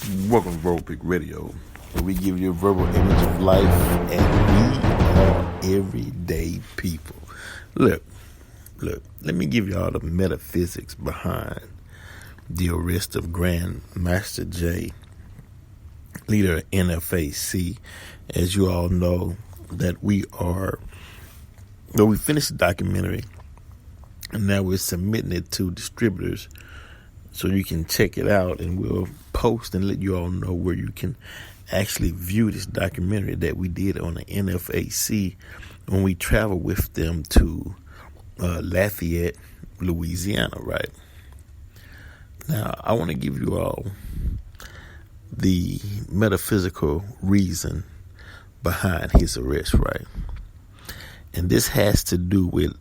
Welcome to Verbal Pick Radio, where we give you a verbal image of life, and we are everyday people. Look, let me give y'all the metaphysics behind the arrest of Grand Master J, leader of NFAC. As you all know, that we finished the documentary, and now we're submitting it to distributors so you can check it out, and we'll post and let you all know where you can actually view this documentary that we did on the NFAC when we traveled with them to Lafayette, Louisiana, right? Now, I want to give you all the metaphysical reason behind his arrest, right? And this has to do with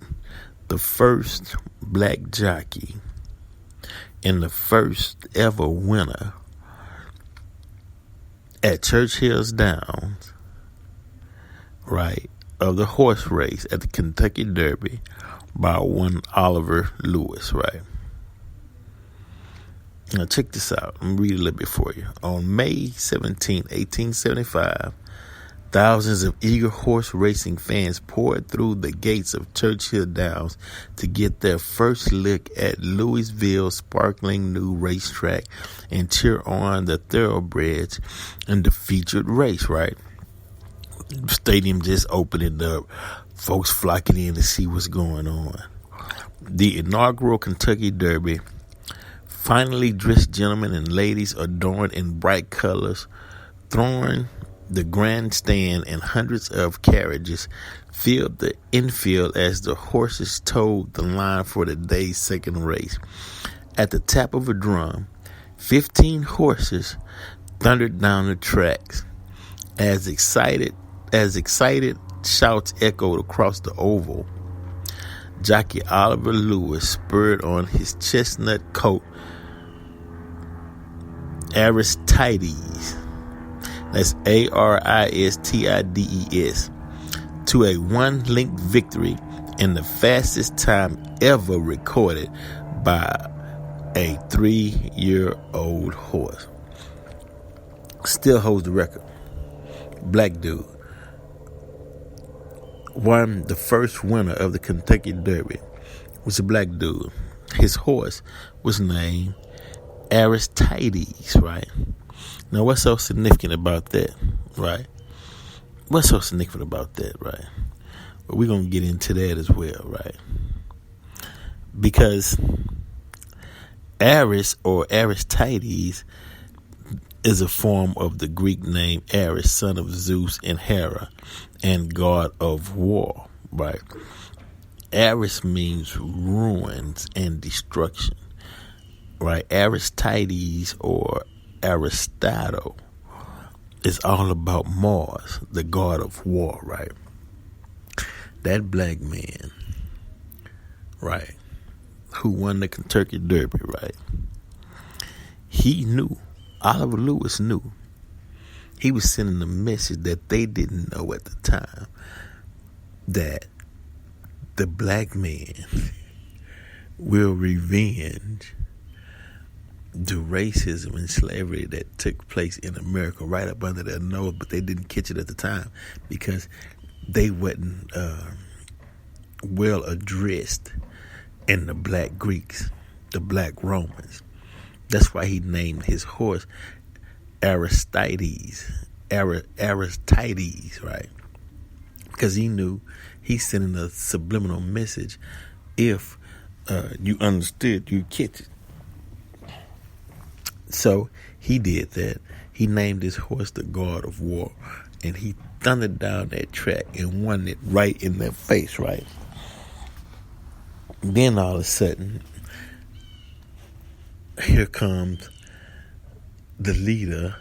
the first black jockey and the first ever winner at Churchill's Downs, right, of the horse race at the Kentucky Derby by one Oliver Lewis, right? Now check this out. I'm going to read a little bit for you. On May 17, 1875, thousands of eager horse racing fans poured through the gates of Churchill Downs to get their first look at Louisville's sparkling new racetrack and cheer on the thoroughbreds in the featured race, right? Stadium just opening up, folks flocking in to see what's going on. The inaugural Kentucky Derby, finely dressed gentlemen and ladies adorned in bright colors, thronging the grandstand, and hundreds of carriages filled the infield as the horses toed the line for the day's second race. At the tap of a drum, 15 horses thundered down the tracks. As excited shouts echoed across the oval, jockey Oliver Lewis spurred on his chestnut coat Aristides, that's Aristides, to a one-length victory in the fastest time ever recorded by a 3-year-old horse. Still holds the record. Black dude won the first winner of the Kentucky Derby. Was a black dude. His horse was named Aristides, right? Now, what's so significant about that, right? What's so significant about that, right? Well, we're going to get into that as well, right? Because Aris or Aristides is a form of the Greek name Ares, son of Zeus and Hera, and god of war, right? Ares means ruins and destruction, right? Aristides or Aristotle is all about Mars, the god of war, right? That black man, right, who won the Kentucky Derby, right? He knew, Oliver Lewis knew, he was sending a message that they didn't know at the time, that the black man will revenge the racism and slavery that took place in America right up under their nose, but they didn't catch it at the time because they wasn't well addressed in the black Greeks, the black Romans. That's why he named his horse Aristides, right? Because he knew he's sending a subliminal message. If you understood, you catch it. So he did that. He named his horse the God of War, and he thundered down that track and won it right in their face, right? Then all of a sudden, here comes the leader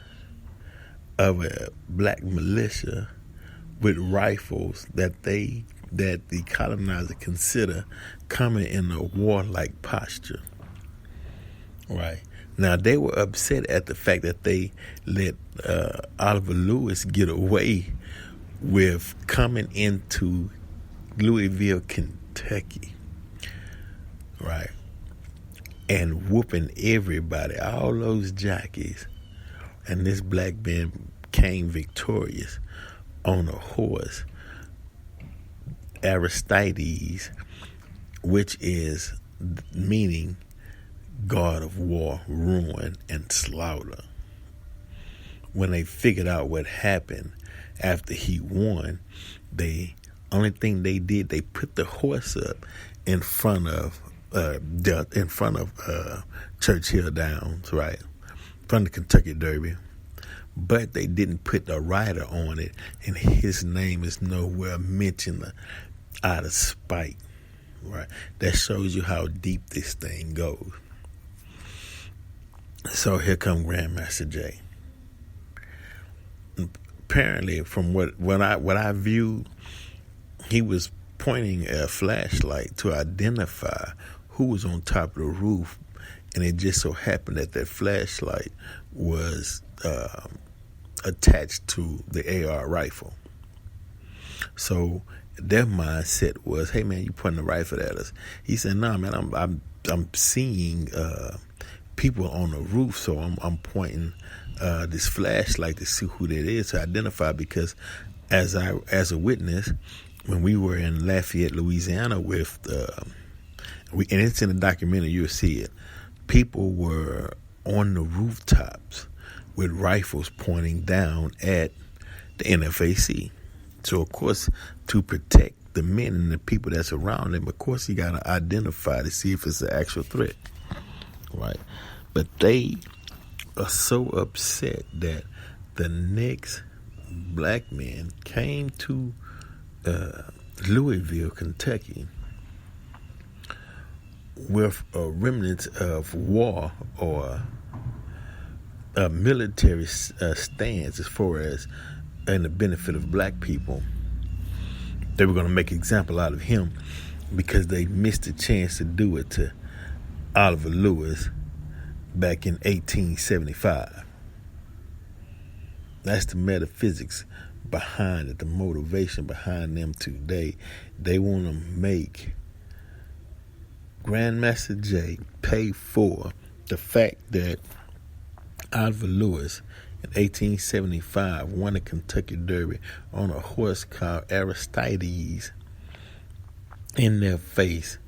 of a black militia with rifles that the colonizer consider coming in a warlike posture, right? Now, they were upset at the fact that they let Oliver Lewis get away with coming into Louisville, Kentucky, right, and whooping everybody, all those jockeys, and this black man came victorious on a horse, Aristides, which is meaning God of war, ruin, and slaughter. When they figured out what happened after he won, they only thing they did, they put the horse up in front of Churchill Downs, right, from the Kentucky Derby, but they didn't put the rider on it, and his name is nowhere mentioned out of spite, right? That shows you how deep this thing goes. So here come Grandmaster Jay. Apparently, from what I viewed, he was pointing a flashlight to identify who was on top of the roof, and it just so happened that flashlight was attached to the AR rifle. So their mindset was, "Hey man, you pointing the rifle at us?" He said, "Nah, man, I'm seeing people on the roof, so I'm pointing this flashlight to see who that is, to identify, because as a witness, when we were in Lafayette, Louisiana with and it's in the documentary, you'll see it, people were on the rooftops with rifles pointing down at the NFAC. So of course, to protect the men and the people that's around them, of course you got to identify to see if it's an actual threat, right? But they are so upset that the next black man came to Louisville, Kentucky, with a remnant of war or a military stance as far as in the benefit of black people. They were going to make an example out of him because they missed a chance to do it to Oliver Lewis back in 1875. That's the metaphysics behind it, the motivation behind them today. They want to make Grandmaster Jay pay for the fact that Oliver Lewis in 1875 won the Kentucky Derby on a horse called Aristides. In their face,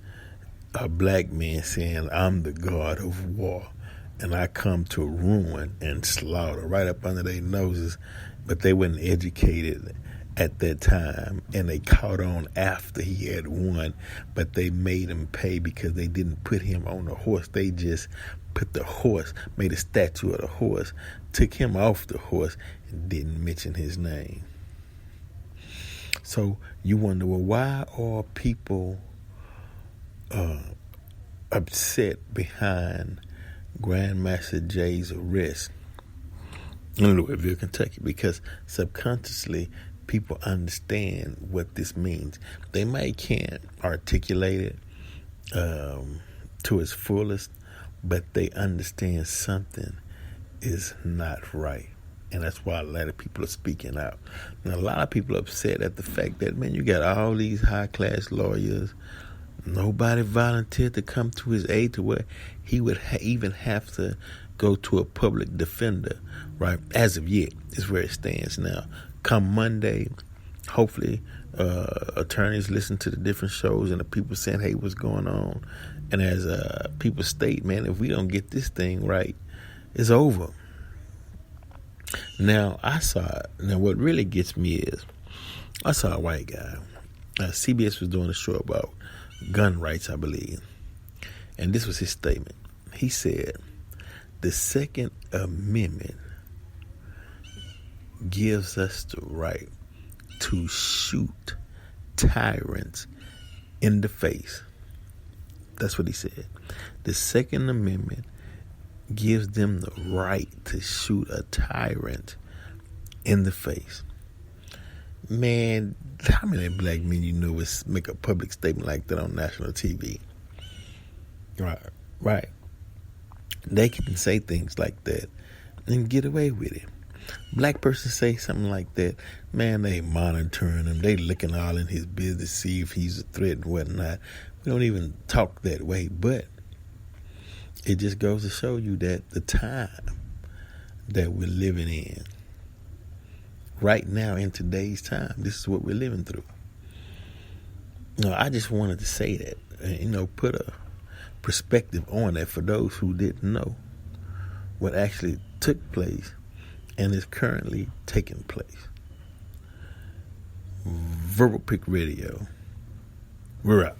a black man saying, "I'm the God of war, and I come to ruin and slaughter," right up under their noses. But they weren't educated at that time, and they caught on after he had won, but they made him pay because they didn't put him on the horse. They just put the horse, made a statue of the horse, took him off the horse, and didn't mention his name. So you wonder, well, why are people upset behind Grandmaster Jay's arrest in Louisville, Kentucky? Because subconsciously people understand what this means. They might can't articulate it to its fullest, but they understand something is not right. And that's why a lot of people are speaking out. And a lot of people are upset at the fact that, man, you got all these high-class lawyers. Nobody volunteered to come to his aid to where he would even have to go to a public defender, right? As of yet, is where it stands now. Come Monday, hopefully, attorneys listen to the different shows and the people saying, "Hey, what's going on?" And as people state, man, if we don't get this thing right, it's over. Now, what really gets me is, I saw a white guy. CBS was doing a show about gun rights, I believe. And this was his statement. He said, the Second Amendment gives us the right to shoot tyrants in the face. That's what he said. The Second Amendment gives them the right to shoot a tyrant in the face. Man, how many black men you know would make a public statement like that on national TV? Right. They can say things like that and get away with it. Black person say something like that, man, they monitoring him. They looking all in his business, see if he's a threat and whatnot. We don't even talk that way, but it just goes to show you that the time that we're living in. Right now, in today's time, this is what we're living through. I just wanted to say that, put a perspective on that for those who didn't know what actually took place and is currently taking place. Verbal Pick Radio. We're out.